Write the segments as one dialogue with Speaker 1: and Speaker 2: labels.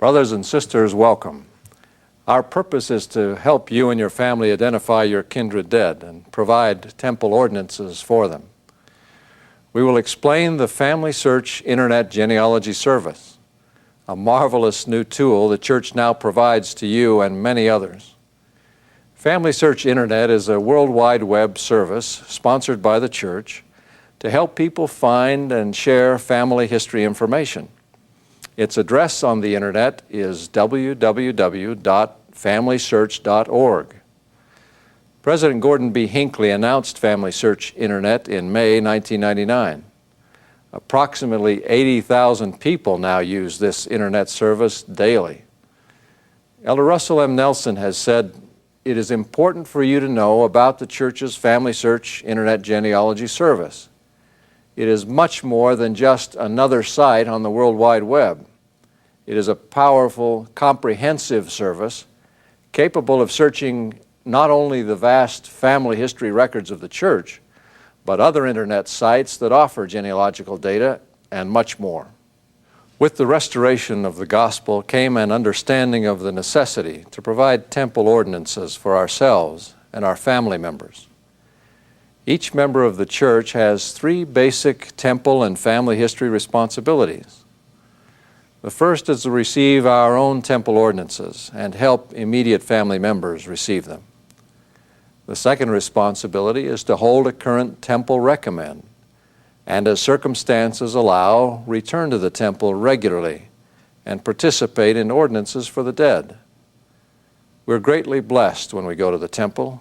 Speaker 1: Brothers and sisters, welcome. Our purpose is to help you and your family identify your kindred dead and provide temple ordinances for them. We will explain the Familysearch Internet Genealogy Service, a marvelous new tool the Church now provides to you and many others. Familysearch Internet is a World Wide Web service sponsored by the Church to help people find and share family history information. Its address on the Internet is www.familysearch.org. President Gordon B. Hinckley announced Familysearch Internet in May 1999. Approximately 80,000 people now use this Internet service daily. Elder Russell M. Nelson has said, "It is important for you to know about the Church's Familysearch Internet Genealogy Service. It is much more than just another site on the World Wide Web. It is a powerful, comprehensive service capable of searching not only the vast family history records of the Church, but other Internet sites that offer genealogical data and much more." With the restoration of the gospel came an understanding of the necessity to provide temple ordinances for ourselves and our family members. Each member of the Church has three basic temple and family history responsibilities. The first is to receive our own temple ordinances and help immediate family members receive them. The second responsibility is to hold a current temple recommend, and as circumstances allow, return to the temple regularly and participate in ordinances for the dead. We're greatly blessed when we go to the temple.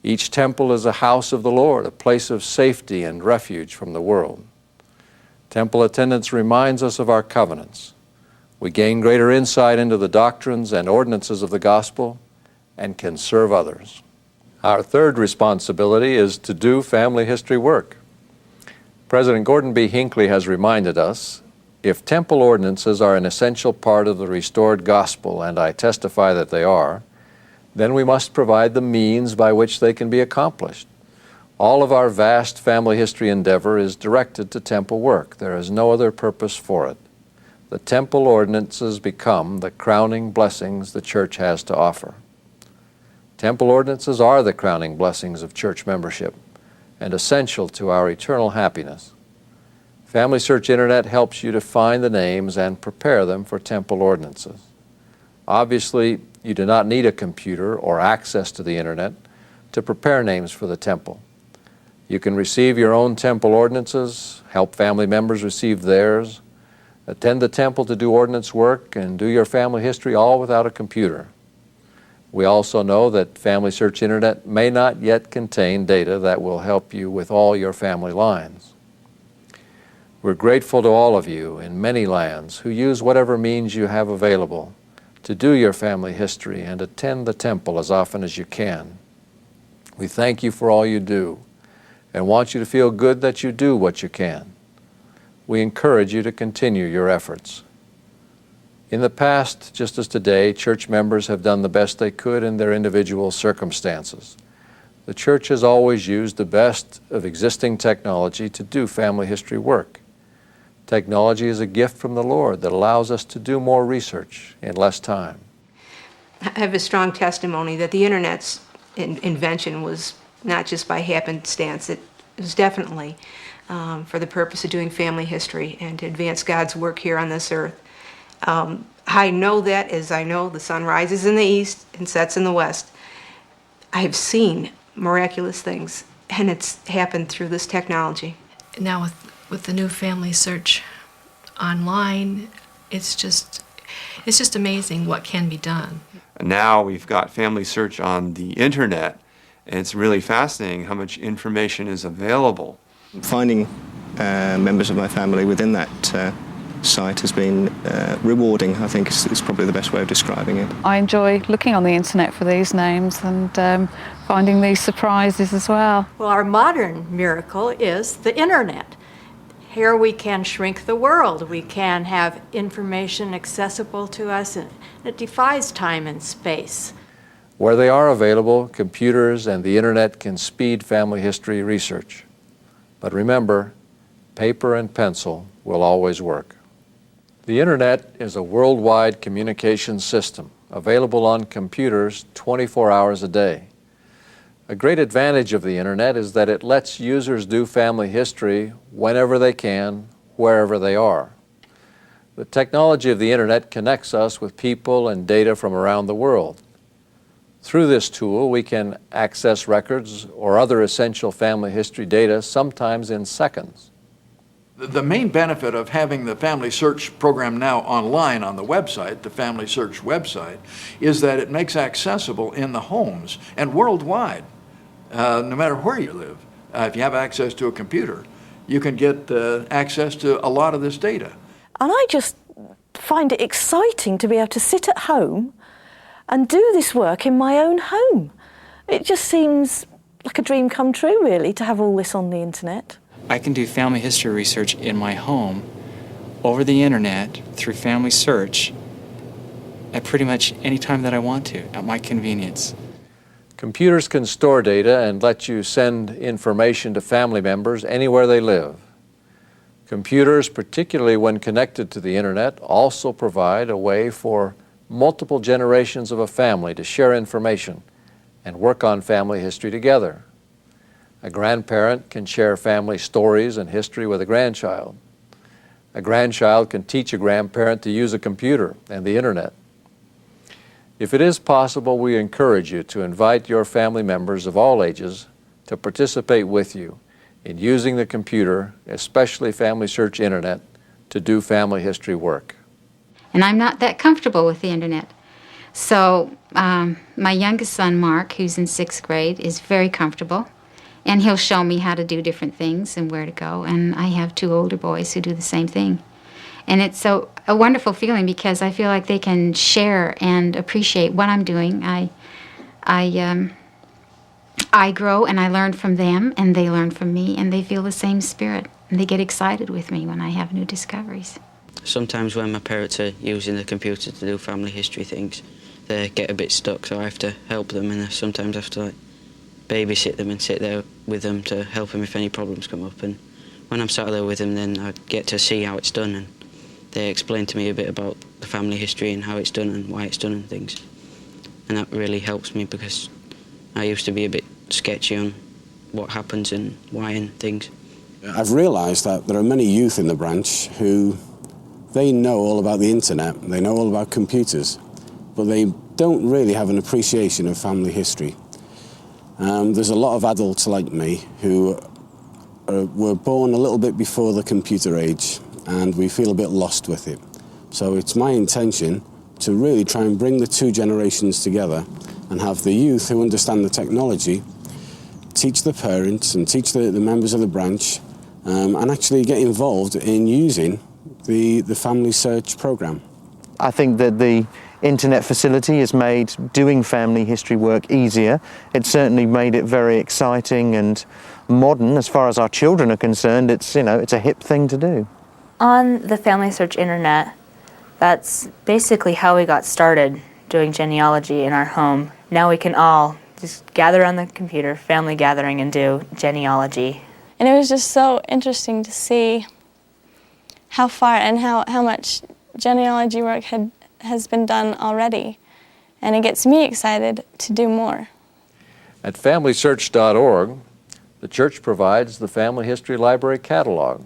Speaker 1: Each temple is a house of the Lord, a place of safety and refuge from the world. Temple attendance reminds us of our covenants. We gain greater insight into the doctrines and ordinances of the gospel and can serve others. Our third responsibility is to do family history work. President Gordon B. Hinckley has reminded us, if temple ordinances are an essential part of the restored gospel, and I testify that they are, then we must provide the means by which they can be accomplished. All of our vast family history endeavor is directed to temple work. There is no other purpose for it. The temple ordinances become the crowning blessings the Church has to offer. Temple ordinances are the crowning blessings of church membership and essential to our eternal happiness. Familysearch Internet helps you to find the names and prepare them for temple ordinances. Obviously, you do not need a computer or access to the Internet to prepare names for the temple. You can receive your own temple ordinances, help family members receive theirs, attend the temple to do ordinance work, and do your family history all without a computer. We also know that Familysearch Internet may not yet contain data that will help you with all your family lines. We're grateful to all of you in many lands who use whatever means you have available to do your family history and attend the temple as often as you can. We thank you for all you do and want you to feel good that you do what you can. We encourage you to continue your efforts. In the past, just as today, church members have done the best they could in their individual circumstances. The Church has always used the best of existing technology to do family history work. Technology is a gift from the Lord that allows us to do more research in less time.
Speaker 2: I have a strong testimony that the Internet's invention was not just by happenstance. It was definitely for the purpose of doing family history and to advance God's work here on this earth. I know that as I know the sun rises in the east and sets in the west. I have seen miraculous things, and it's happened through this technology.
Speaker 3: Now with the new Familysearch online, it's just amazing what can be done.
Speaker 4: Now we've got Familysearch on the internet, and it's really fascinating how much information is available.
Speaker 5: Finding members of my family within that site has been rewarding, I think is probably the best way of describing it.
Speaker 6: I enjoy looking on the internet for these names and finding these surprises as well.
Speaker 7: Well, our modern miracle is the internet. Here we can shrink the world. We can have information accessible to us, and it defies time and space.
Speaker 1: Where they are available, computers and the internet can speed family history research. But remember, paper and pencil will always work. The Internet is a worldwide communication system available on computers 24 hours a day. A great advantage of the Internet is that it lets users do family history whenever they can, wherever they are. The technology of the Internet connects us with people and data from around the world. Through this tool, we can access records or other essential family history data, sometimes in seconds.
Speaker 8: The main benefit of having the Family Search program now online on the website, the Family Search website, is that it makes accessible in the homes and worldwide, no matter where you live. If you have access to a computer, you can get access to a lot of this data.
Speaker 9: And I just find it exciting to be able to sit at home and do this work in my own home. It just seems like a dream come true, really, to have all this on the internet.
Speaker 10: I can do family history research in my home, over the internet, through Family Search, at pretty much any time that I want to, at my convenience.
Speaker 1: Computers can store data and let you send information to family members anywhere they live. Computers, particularly when connected to the internet, also provide a way for multiple generations of a family to share information and work on family history together. A grandparent can share family stories and history with a grandchild. A grandchild can teach a grandparent to use a computer and the internet. If it is possible, we encourage you to invite your family members of all ages to participate with you in using the computer, especially Family Search Internet, to do family history work.
Speaker 11: And I'm not that comfortable with the internet. So my youngest son, Mark, who's in 6th grade, is very comfortable. And he'll show me how to do different things and where to go. And I have 2 older boys who do the same thing. And it's a wonderful feeling because I feel like they can share and appreciate what I'm doing. I grow and I learn from them, and they learn from me, and they feel the same spirit. And they get excited with me when I have new discoveries.
Speaker 12: Sometimes when my parents are using the computer to do family history things, they get a bit stuck, so I have to help them, and I sometimes have to babysit them and sit there with them to help them if any problems come up. And when I'm sat there with them, then I get to see how it's done, and they explain to me a bit about the family history and how it's done and why it's done and things. And that really helps me because I used to be a bit sketchy on what happens and why and things.
Speaker 13: I've realised that there are many youth in the branch who they know all about the internet, they know all about computers, but they don't really have an appreciation of family history. There's a lot of adults like me who were born a little bit before the computer age, and we feel a bit lost with it. So it's my intention to really try and bring the 2 generations together and have the youth who understand the technology teach the parents and teach the members of the branch and actually get involved in using the Family Search program.
Speaker 14: I think that the internet facility has made doing family history work easier. It certainly made it very exciting and modern as far as our children are concerned. It's a hip thing to do.
Speaker 15: On the Family Search Internet, that's basically how we got started doing genealogy in our home. Now we can all just gather on the computer, family gathering, and do genealogy.
Speaker 16: And it was just so interesting to see how far and how much genealogy work has been done already. And it gets me excited to do more.
Speaker 1: At FamilySearch.org, the church provides the Family History Library Catalog,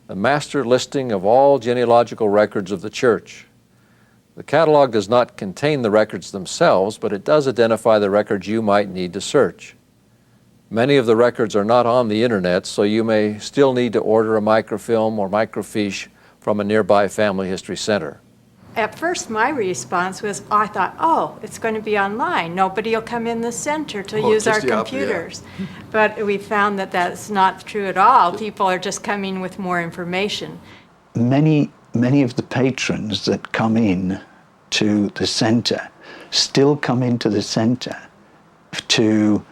Speaker 1: the master listing of all genealogical records of the church. The catalog does not contain the records themselves, but it does identify the records you might need to search. Many of the records are not on the internet, so you may still need to order a microfilm or microfiche from a nearby family history center.
Speaker 7: At first, my response was, I thought, it's going to be online. Nobody will come in the center to use our computers.
Speaker 8: Yeah.
Speaker 7: But we found that that's not true at all. People are just coming with more information.
Speaker 17: Many of the patrons that come in to the center still come into the center to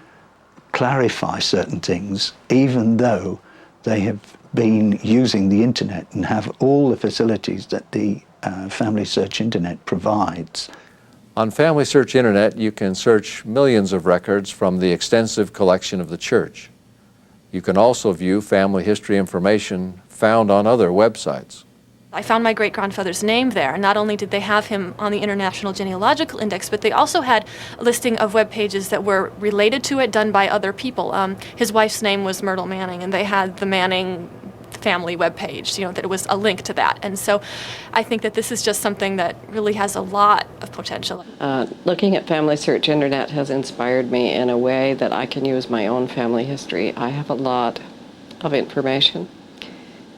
Speaker 17: clarify certain things, even though they have been using the internet and have all the facilities that the Family Search Internet provides.
Speaker 1: On Family Search Internet, you can search millions of records from the extensive collection of the church. You can also view family history information found on other websites.
Speaker 18: I found my great-grandfather's name there, and not only did they have him on the International Genealogical Index, but they also had a listing of web pages that were related to it, done by other people. His wife's name was Myrtle Manning, and they had the Manning family webpage, that it was a link to that. And so I think that this is just something that really has a lot of potential.
Speaker 19: Looking at Familysearch Internet has inspired me in a way that I can use my own family history. I have a lot of information,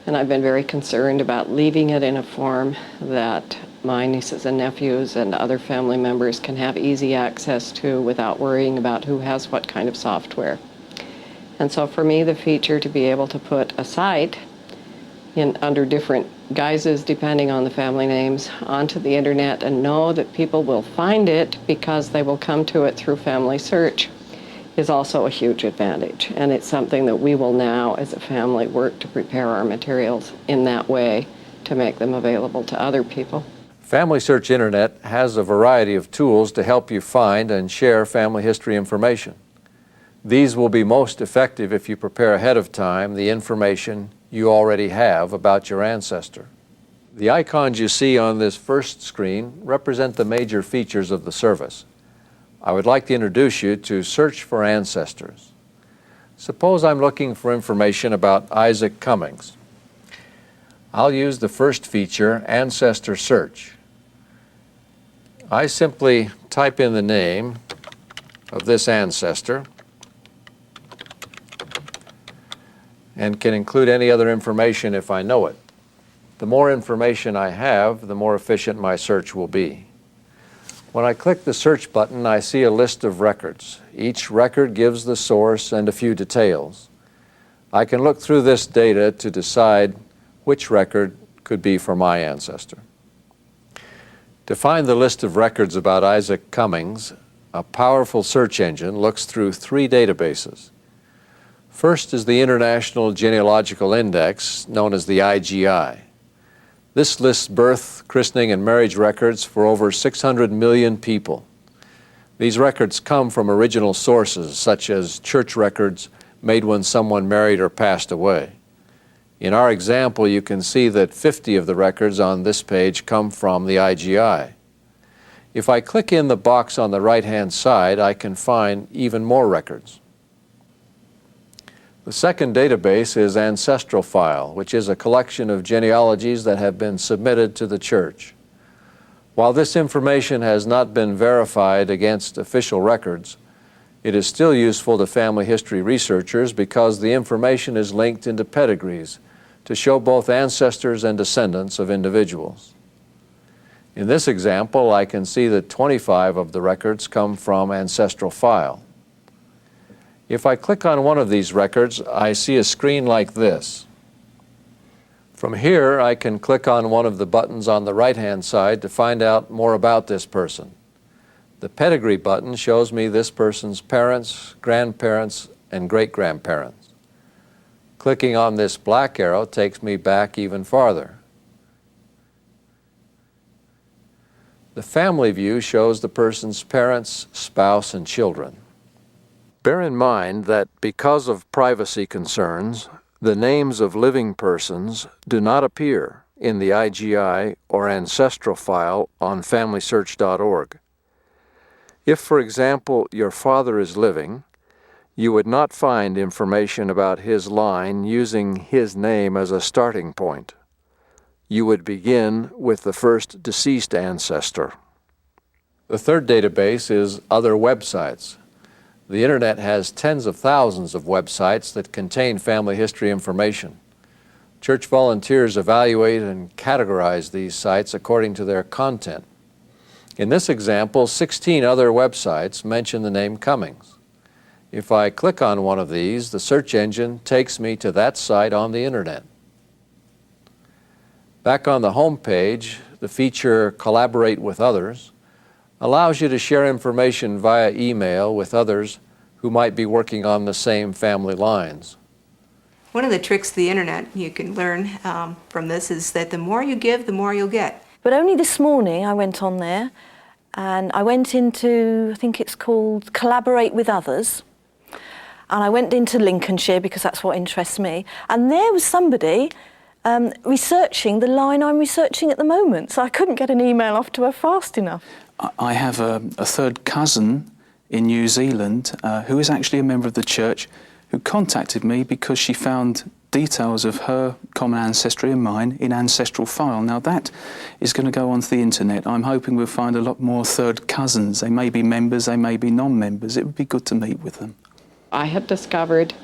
Speaker 19: and I've been very concerned about leaving it in a form that my nieces and nephews and other family members can have easy access to without worrying about who has what kind of software. And so for me, the feature to be able to put a site under different guises, depending on the family names, onto the internet and know that people will find it because they will come to it through Familysearch is also a huge advantage. And it's something that we will now, as a family, work to prepare our materials in that way to make them available to other people.
Speaker 1: Familysearch Internet has a variety of tools to help you find and share family history information. These will be most effective if you prepare ahead of time the information you already have about your ancestor. The icons you see on this first screen represent the major features of the service. I would like to introduce you to Search for Ancestors. Suppose I'm looking for information about Isaac Cummings. I'll use the first feature, Ancestor Search. I simply type in the name of this ancestor and can include any other information if I know it. The more information I have, the more efficient my search will be. When I click the search button, I see a list of records. Each record gives the source and a few details. I can look through this data to decide which record could be for my ancestor. To find the list of records about Isaac Cummings, a powerful search engine looks through 3 databases. First is the International Genealogical Index, known as the IGI. This lists birth, christening, and marriage records for over 600 million people. These records come from original sources, such as church records made when someone married or passed away. In our example, you can see that 50 of the records on this page come from the IGI. If I click in the box on the right-hand side, I can find even more records. The second database is Ancestral File, which is a collection of genealogies that have been submitted to the church. While this information has not been verified against official records, it is still useful to family history researchers because the information is linked into pedigrees to show both ancestors and descendants of individuals. In this example, I can see that 25 of the records come from Ancestral File. If I click on one of these records, I see a screen like this. From here, I can click on one of the buttons on the right-hand side to find out more about this person. The pedigree button shows me this person's parents, grandparents, and great-grandparents. Clicking on this black arrow takes me back even farther. The family view shows the person's parents, spouse, and children. Bear in mind that because of privacy concerns, the names of living persons do not appear in the IGI or Ancestral File on Familysearch.org. If, for example, your father is living, you would not find information about his line using his name as a starting point. You would begin with the first deceased ancestor. The third database is Other Websites. The Internet has tens of thousands of websites that contain family history information. Church volunteers evaluate and categorize these sites according to their content. In this example, 16 other websites mention the name Cummings. If I click on one of these, the search engine takes me to that site on the Internet. Back on the home page, the feature Collaborate with Others allows you to share information via email with others who might be working on the same family lines.
Speaker 2: One of the tricks of the internet you can learn from this is that the more you give, the more you'll get.
Speaker 9: But only this morning I went on there and I went into, I think it's called Collaborate with Others. And I went into Lincolnshire because that's what interests me. And there was somebody researching the line I'm researching at the moment, so I couldn't get an email off to her fast enough.
Speaker 20: I have a third cousin in New Zealand who is actually a member of the church, who contacted me because she found details of her common ancestry and mine in Ancestral File. Now that is going to go onto the internet. I'm hoping we'll find a lot more third cousins. They may be members, they may be non-members. It would be good to meet with them.
Speaker 19: I had discovered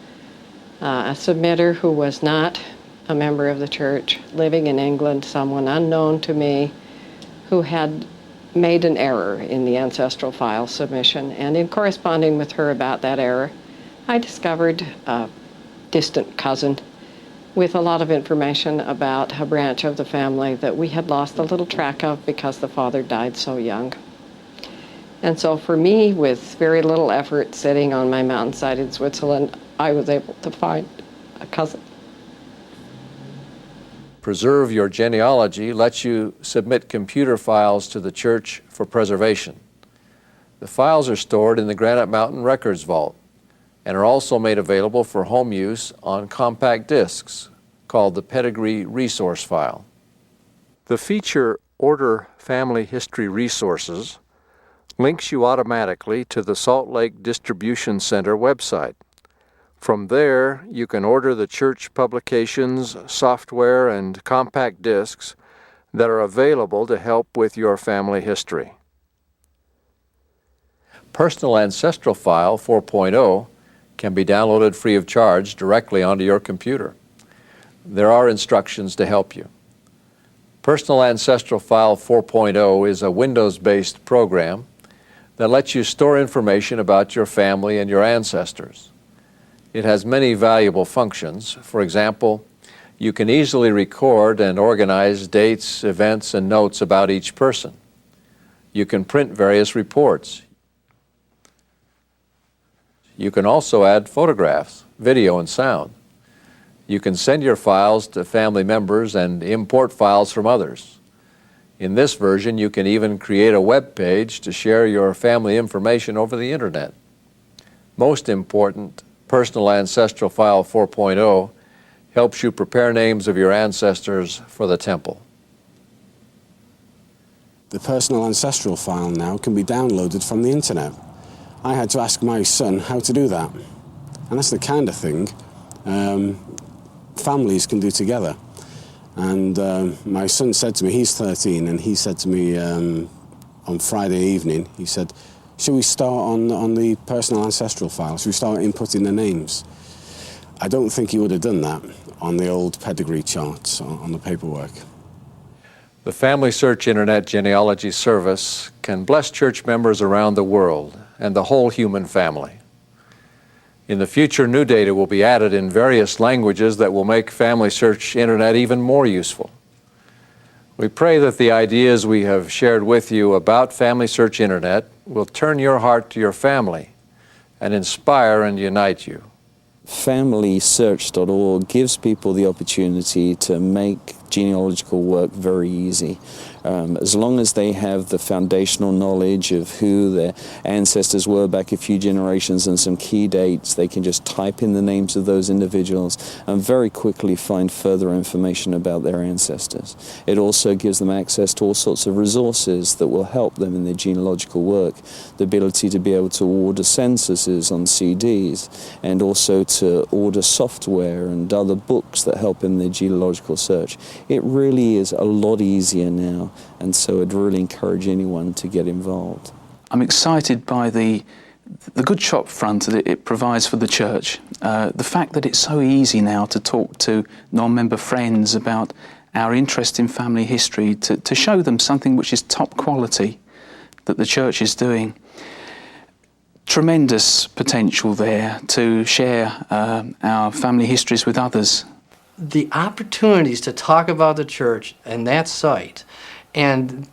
Speaker 19: a submitter who was not a member of the church, living in England, someone unknown to me, who had made an error in the Ancestral File submission. And in corresponding with her about that error, I discovered a distant cousin with a lot of information about a branch of the family that we had lost a little track of because the father died so young. And so for me, with very little effort, sitting on my mountainside in Switzerland, I was able to find a cousin.
Speaker 1: Preserve Your Genealogy lets you submit computer files to the church for preservation. The files are stored in the Granite Mountain Records Vault and are also made available for home use on compact discs called the Pedigree Resource File. The feature Order Family History Resources links you automatically to the Salt Lake Distribution Center website. From there, you can order the church publications, software, and compact discs that are available to help with your family history. Personal Ancestral File 4.0 can be downloaded free of charge directly onto your computer. There are instructions to help you. Personal Ancestral File 4.0 is a Windows-based program that lets you store information about your family and your ancestors. It has many valuable functions. For example, you can easily record and organize dates, events, and notes about each person. You can print various reports. You can also add photographs, video, and sound. You can send your files to family members and import files from others. In this version, you can even create a web page to share your family information over the internet. Most important, Personal Ancestral File 4.0 helps you prepare names of your ancestors for the temple.
Speaker 13: The Personal Ancestral File now can be downloaded from the internet. I had to ask my son how to do that. And that's the kind of thing families can do together. And my son said to me, he's 13, and he said to me on Friday evening, he said, should we start on the Personal Ancestral File? Should we start inputting the names? I don't think he would have done that on the old pedigree charts, on the paperwork.
Speaker 1: The Familysearch Internet Genealogy Service can bless church members around the world and the whole human family. In the future, new data will be added in various languages that will make Familysearch Internet even more useful. We pray that the ideas we have shared with you about Familysearch Internet will turn your heart to your family and inspire and unite you.
Speaker 21: Familysearch.org gives people the opportunity to make genealogical work very easy. As long as they have the foundational knowledge of who their ancestors were back a few generations and some key dates, they can just type in the names of those individuals and very quickly find further information about their ancestors. It also gives them access to all sorts of resources that will help them in their genealogical work. The ability to be able to order censuses on CDs, and also to order software and other books that help in their genealogical search. It really is a lot easier now, and so I'd really encourage anyone to get involved.
Speaker 20: I'm excited by the good shop front that it provides for the church. The fact that it's so easy now to talk to non-member friends about our interest in family history, to show them something which is top quality that the church is doing. Tremendous potential there to share our family histories with others.
Speaker 22: The opportunities to talk about the church and that site and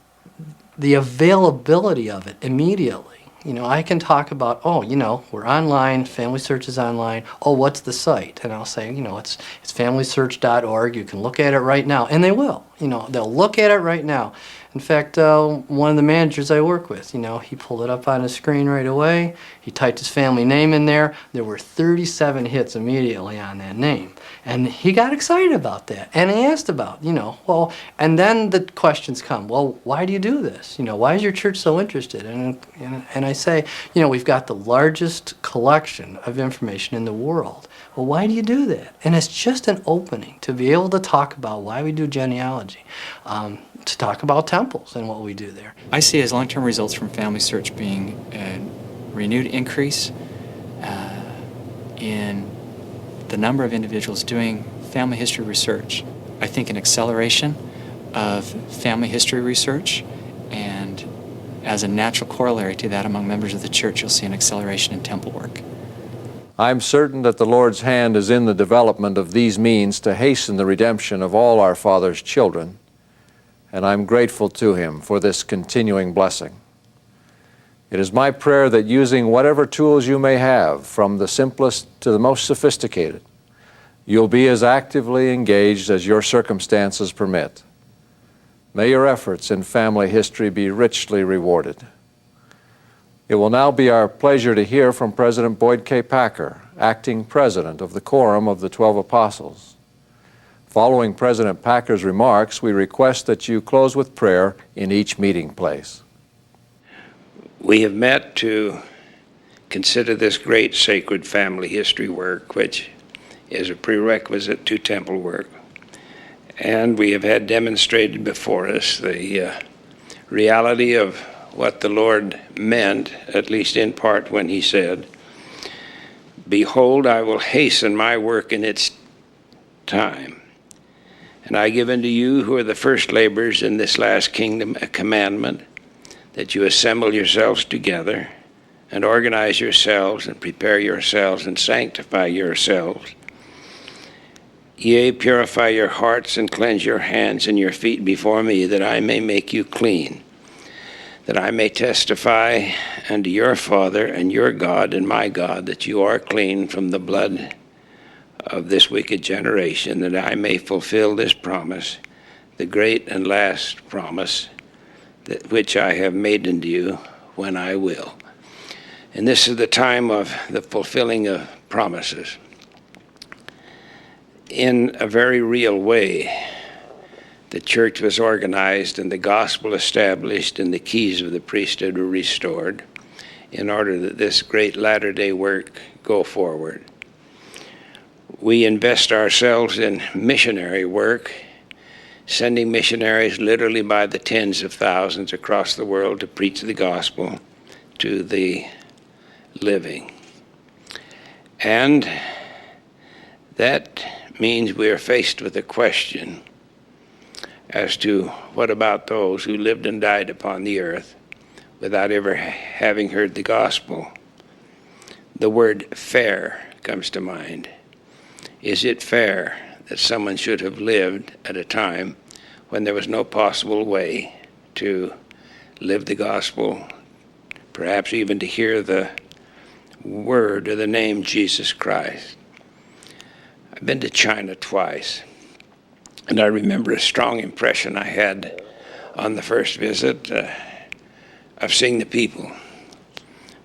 Speaker 22: the availability of it immediately. You know, I can talk about, oh, you know, we're online, Familysearch is online. Oh, what's the site? And I'll say, you know, it's familysearch.org. You can look at it right now. And they will. You know, they'll look at it right now. In fact, one of the managers I work with, he pulled it up on his screen right away. He typed his family name in there. There were 37 hits immediately on that name. And he got excited about that. And he asked about, and then the questions come, well, why do you do this? Why is your church so interested? And I say, we've got the largest collection of information in the world. Well, why do you do that? And it's just an opening to be able to talk about why we do genealogy, to talk about temples and what we do there.
Speaker 10: I see as long-term results from Familysearch being a renewed increase in the number of individuals doing family history research. I think an acceleration of family history research, and as a natural corollary to that among members of the church, you'll see an acceleration in temple work.
Speaker 1: I'm certain that the Lord's hand is in the development of these means to hasten the redemption of all our Father's children, and I'm grateful to Him for this continuing blessing. It is my prayer that using whatever tools you may have, from the simplest to the most sophisticated, you'll be as actively engaged as your circumstances permit. May your efforts in family history be richly rewarded. It will now be our pleasure to hear from President Boyd K. Packer, acting president of the Quorum of the 12 Apostles. Following President Packer's remarks, we request that you close with prayer in each meeting place.
Speaker 3: We have met to consider this great sacred family history work, which is a prerequisite to temple work. And we have had demonstrated before us the reality of what the Lord meant, at least in part, when He said, "Behold, I will hasten my work in its time. And I give unto you who are the first laborers in this last kingdom a commandment, that you assemble yourselves together and organize yourselves and prepare yourselves and sanctify yourselves. Yea, purify your hearts and cleanse your hands and your feet before me, that I may make you clean, that I may testify unto your Father and your God and my God that you are clean from the blood of this wicked generation, that I may fulfill this promise, the great and last promise, that which I have made unto you when I will." And this is the time of the fulfilling of promises. In a very real way, the church was organized and the gospel established and the keys of the priesthood were restored in order that this great latter-day work go forward. We invest ourselves in missionary work, sending missionaries literally by the tens of thousands across the world to preach the gospel to the living. And that means we are faced with a question as to what about those who lived and died upon the earth without ever having heard the gospel. The word fair comes to mind. Is it fair that someone should have lived at a time when there was no possible way to live the gospel, perhaps even to hear the word or the name Jesus Christ? I've been to China twice, and I remember a strong impression I had on the first visit of seeing the people.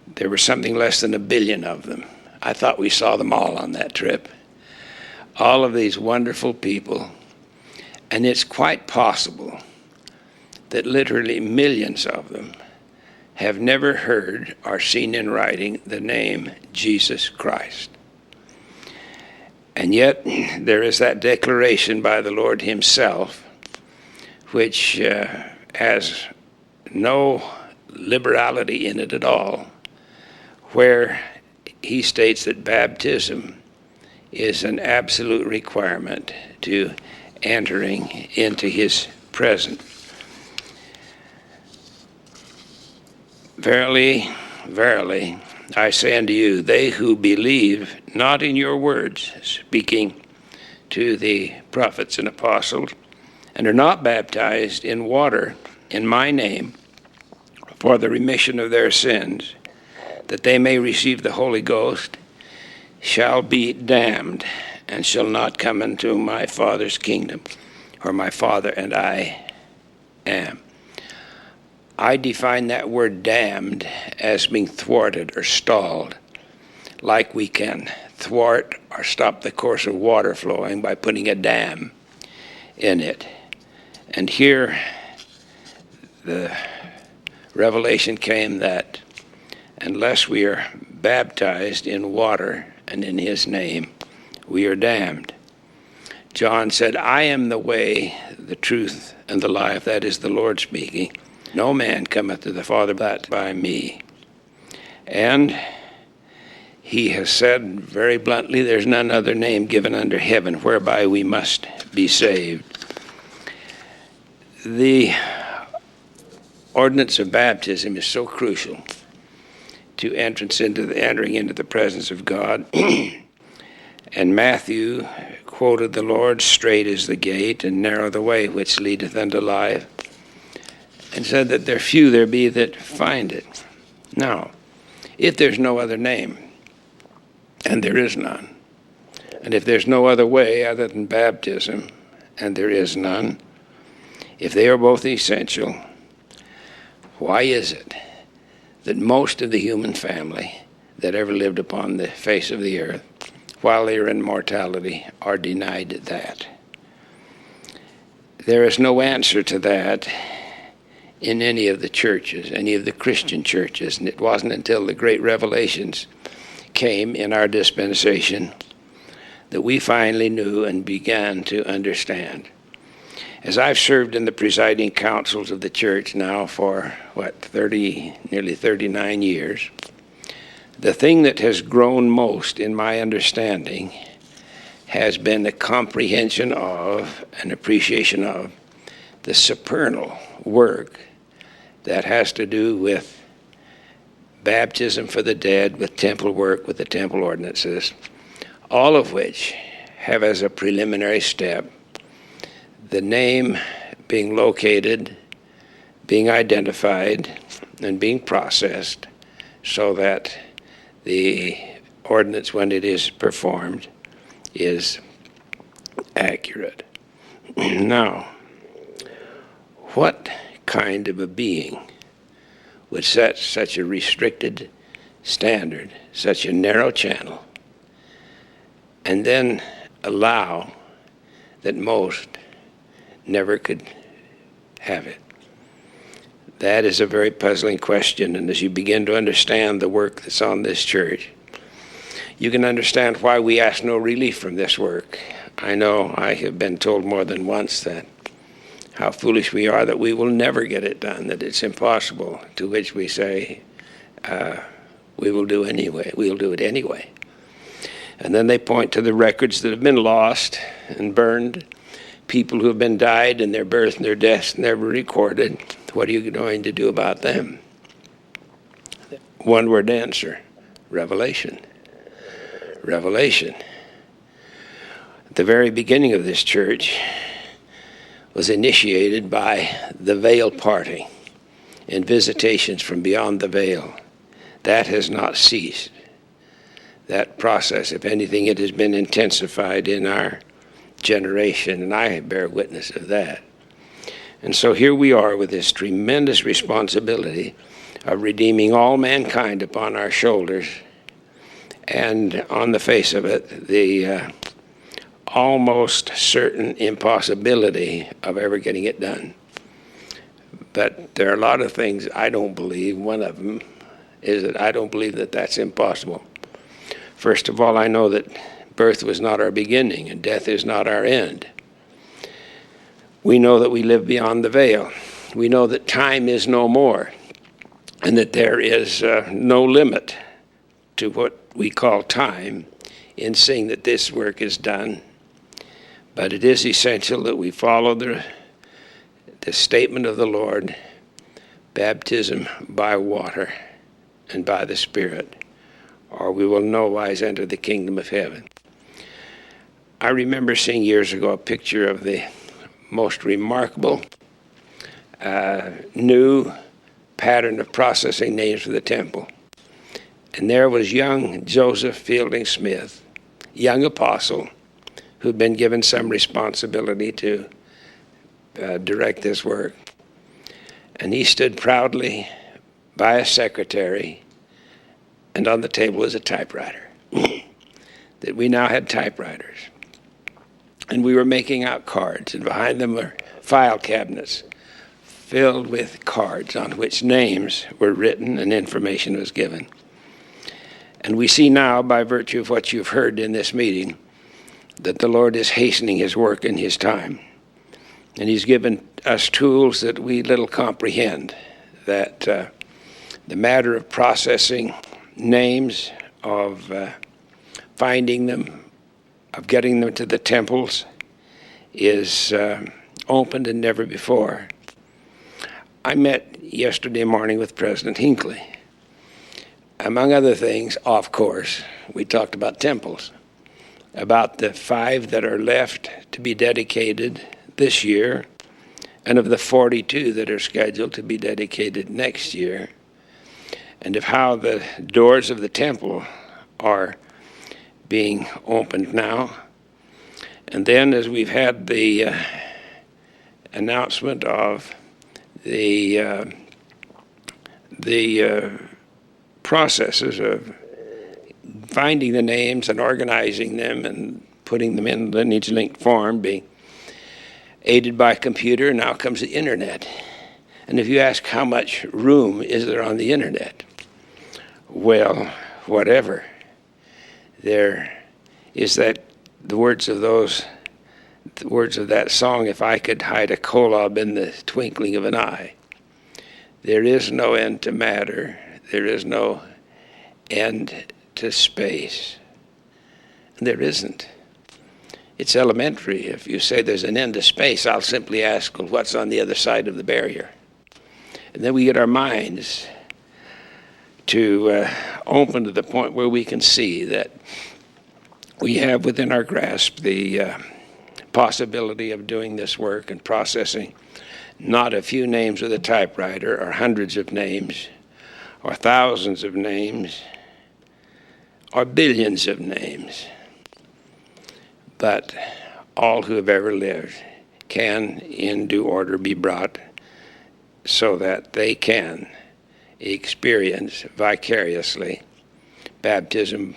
Speaker 3: There were something less than 1 billion of them. I thought we saw them all on that trip. All of these wonderful people, and it's quite possible that literally millions of them have never heard or seen in writing the name Jesus Christ. And yet there is that declaration by the Lord Himself, which has no liberality in it at all, where He states that baptism is an absolute requirement to entering into His presence. Verily, verily, I say unto you, they who believe not in your words, speaking to the prophets and apostles, and are not baptized in water in my name for the remission of their sins, that they may receive the Holy Ghost, shall be damned, and shall not come into my Father's kingdom, where my Father and I am. I define that word damned as being thwarted or stalled, like we can thwart or stop the course of water flowing by putting a dam in it. And here the revelation came that unless we are baptized in water and in his name, we are damned. John said, I am the way, the truth, and the life. That is the Lord speaking. No man cometh to the Father but by me. And he has said very bluntly, there's none other name given under heaven whereby we must be saved. The ordinance of baptism is so crucial to entering into the presence of God. And Matthew quoted the Lord, straight is the gate and narrow the way which leadeth unto life, and said that there few there be that find it. Now, if there's no other name, and there is none, and if there's no other way other than baptism, and there is none, if they are both essential, why is it that most of the human family that ever lived upon the face of the earth, while they are in mortality, are denied that? There is no answer to that in any of the churches, any of the Christian churches, and it wasn't until the great revelations came in our dispensation that we finally knew and began to understand. As I've served in the presiding councils of the church now for, nearly 39 years, the thing that has grown most in my understanding has been the comprehension of and appreciation of the supernal work that has to do with baptism for the dead, with temple work, with the temple ordinances, all of which have as a preliminary step the name being located, being identified, and being processed so that the ordinance, when it is performed, is accurate. Now, what kind of a being would set such a restricted standard, such a narrow channel, and then allow that most never could have it? That is a very puzzling question, and as you begin to understand the work that's on this church, you can understand why we ask no relief from this work. I know I have been told more than once that how foolish we are, that we will never get it done, that it's impossible, to which we say, we will do anyway, we'll do it anyway. And then they point to the records that have been lost and burned, people who have been died and their births and their deaths never recorded. What are you going to do about them? One word answer: revelation. Revelation. The very beginning of this church was initiated by the veil parting and visitations from beyond the veil. That has not ceased. That process, if anything, it has been intensified in our generation, and I bear witness of that. And so here we are with this tremendous responsibility of redeeming all mankind upon our shoulders, and on the face of it, the almost certain impossibility of ever getting it done. But there are a lot of things I don't believe. One of them is that I don't believe that that's impossible. First of all, I know that birth was not our beginning and death is not our end. We know that we live beyond the veil. We know that time is no more, and that there is no limit to what we call time in seeing that this work is done. But it is essential that we follow the statement of the Lord: baptism by water and by the Spirit, or we will no wise enter the kingdom of heaven. I remember seeing years ago a picture of the most remarkable new pattern of processing names for the temple. And there was young Joseph Fielding Smith, young apostle, who'd been given some responsibility to direct this work. And he stood proudly by a secretary, and on the table was a typewriter. That we now had typewriters. And we were making out cards, and behind them were file cabinets filled with cards on which names were written and information was given. And we see now, by virtue of what you've heard in this meeting, that the Lord is hastening his work in his time. And he's given us tools that we little comprehend, that the matter of processing names, of finding them, of getting them to the temples is opened and never before. I met yesterday morning with President Hinckley. Among other things, of course, we talked about temples, about the 5 that are left to be dedicated this year, and of the 42 that are scheduled to be dedicated next year, and of how the doors of the temple are being opened now. And then, as we've had the announcement of the processes of finding the names and organizing them and putting them in lineage-linked form, being aided by computer, now comes the internet. And if you ask how much room is there on the internet, well, whatever. There is that the words of that song, if I could hide a kolob in the twinkling of an eye. There is no end to matter. There is no end to space. And there isn't. It's elementary. If you say there's an end to space, I'll simply ask, well, what's on the other side of the barrier? And then we get our minds to open to the point where we can see that we have within our grasp the possibility of doing this work and processing not a few names with a typewriter, or hundreds of names, or thousands of names, or billions of names, but all who have ever lived can in due order be brought so that they can experience vicariously baptism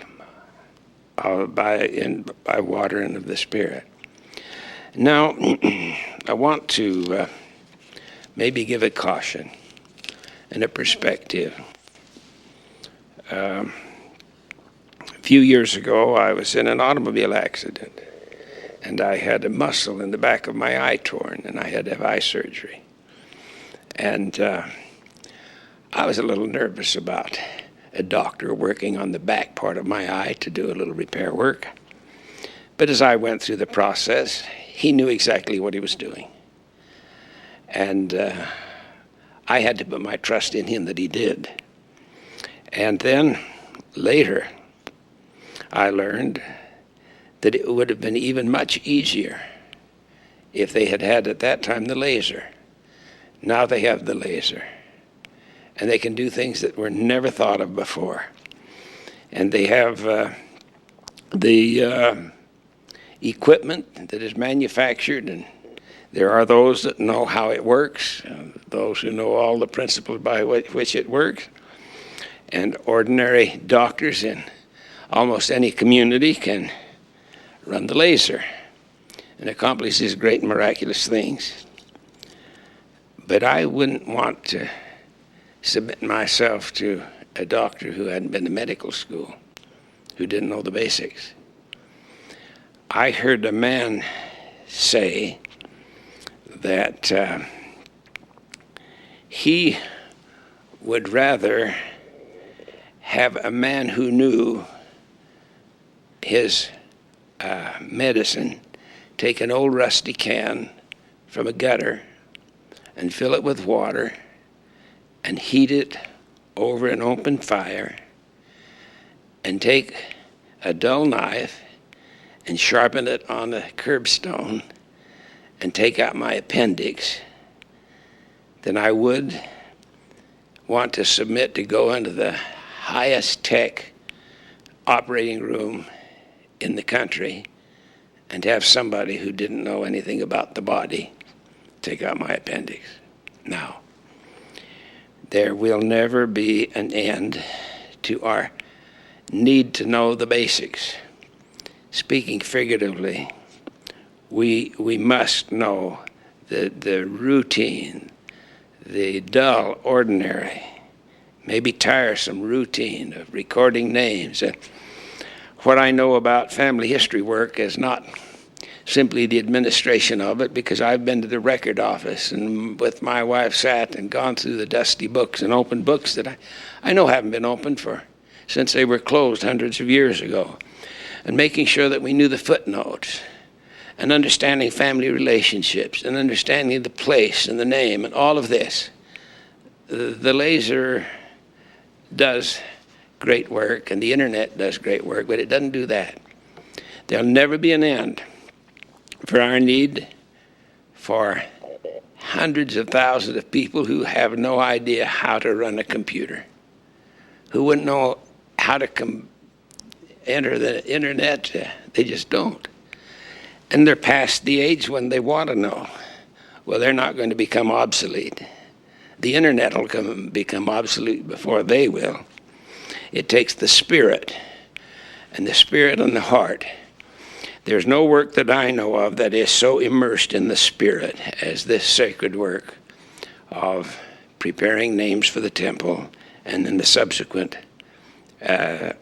Speaker 3: by water and of the Spirit. Now, I want to maybe give a caution and a perspective. A few years ago, I was in an automobile accident, and I had a muscle in the back of my eye torn, and I had to have eye surgery. And I was a little nervous about a doctor working on the back part of my eye to do a little repair work. But as I went through the process, he knew exactly what he was doing. And I had to put my trust in him that he did. And then later, I learned that it would have been even much easier if they had had at that time the laser. Now they have the laser. And they can do things that were never thought of before. And they have the equipment that is manufactured, and there are those that know how it works, those who know all the principles by which it works. And ordinary doctors in almost any community can run the laser and accomplish these great miraculous things. But I wouldn't want to submit myself to a doctor who hadn't been to medical school, who didn't know the basics. I heard a man say that he would rather have a man who knew his medicine take an old rusty can from a gutter and fill it with water and heat it over an open fire and take a dull knife and sharpen it on a curbstone and take out my appendix, then I would want to submit to go into the highest tech operating room in the country and have somebody who didn't know anything about the body take out my appendix. Now, there will never be an end to our need to know the basics. Speaking figuratively, we must know the routine, the dull, ordinary, maybe tiresome routine of recording names. What I know about family history work is not simply the administration of it, because I've been to the record office and with my wife sat and gone through the dusty books and opened books that I know haven't been opened since they were closed hundreds of years ago, and making sure that we knew the footnotes and understanding family relationships and understanding the place and the name and all of this. The laser does great work and the internet does great work, but it doesn't do that. There'll never be an end for our need for hundreds of thousands of people who have no idea how to run a computer, who wouldn't know how to enter the internet. They just don't. And they're past the age when they want to know. Well, they're not going to become obsolete. The internet will become obsolete before they will. It takes the spirit, and the spirit and the heart. There's no work that I know of that is so immersed in the spirit as this sacred work of preparing names for the temple and then the subsequent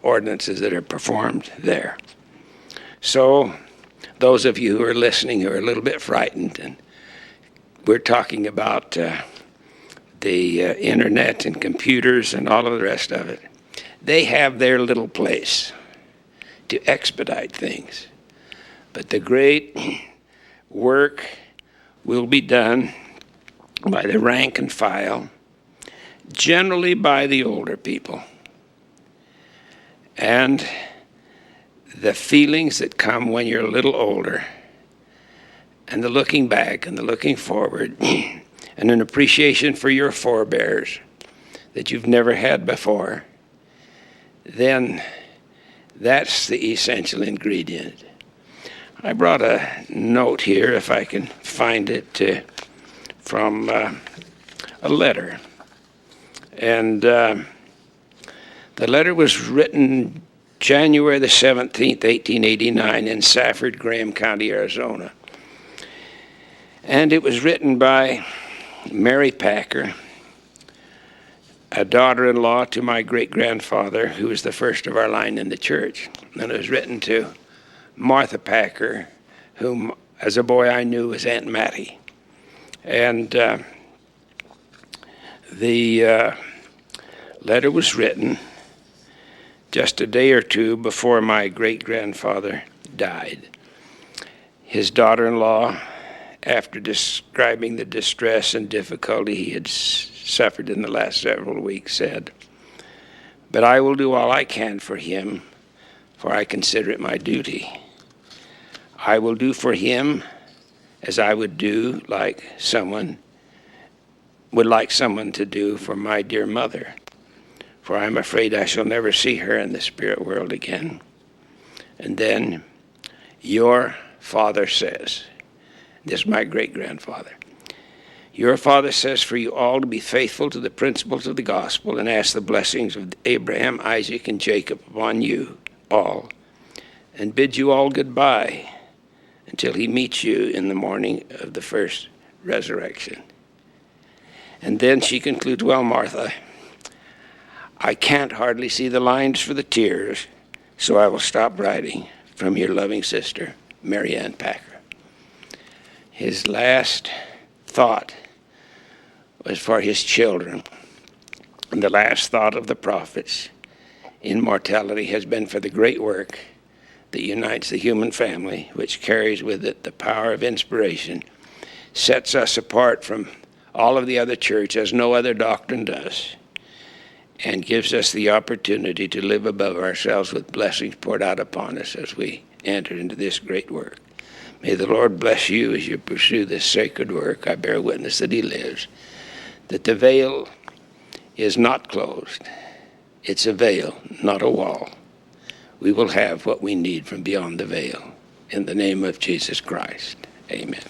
Speaker 3: ordinances that are performed there. So those of you who are listening who are a little bit frightened, and we're talking about the internet and computers and all of the rest of it, they have their little place to expedite things. But the great work will be done by the rank and file, generally by the older people. And the feelings that come when you're a little older, and the looking back and the looking forward, and an appreciation for your forebears that you've never had before, then that's the essential ingredient. I brought a note here, if I can find it, from a letter. And the letter was written January the 17th, 1889 in Safford, Graham County, Arizona. And it was written by Mary Packer, a daughter-in-law to my great-grandfather, who was the first of our line in the church. And it was written to Martha Packer, whom as a boy I knew as Aunt Mattie. And the letter was written just a day or two before my great-grandfather died. His daughter-in-law, after describing the distress and difficulty he had suffered in the last several weeks, said, "But I will do all I can for him, for I consider it my duty. I will do for him as I would like someone to do for my dear mother, for I am afraid I shall never see her in the spirit world again." And then, your father says, this is my great-grandfather, "Your father says for you all to be faithful to the principles of the gospel and ask the blessings of Abraham, Isaac, and Jacob upon you all, and bid you all goodbye until he meets you in the morning of the first resurrection." And then she concludes, "Well, Martha, I can't hardly see the lines for the tears, so I will stop writing. From your loving sister, Mary Ann Packer." His last thought was for his children. And the last thought of the prophets in mortality has been for the great work that unites the human family, which carries with it the power of inspiration, sets us apart from all of the other church as no other doctrine does, and gives us the opportunity to live above ourselves with blessings poured out upon us as we enter into this great work. May the Lord bless you as you pursue this sacred work. I bear witness that he lives, that the veil is not closed. It's a veil, not a wall. We will have what we need from beyond the veil. In the name of Jesus Christ, amen.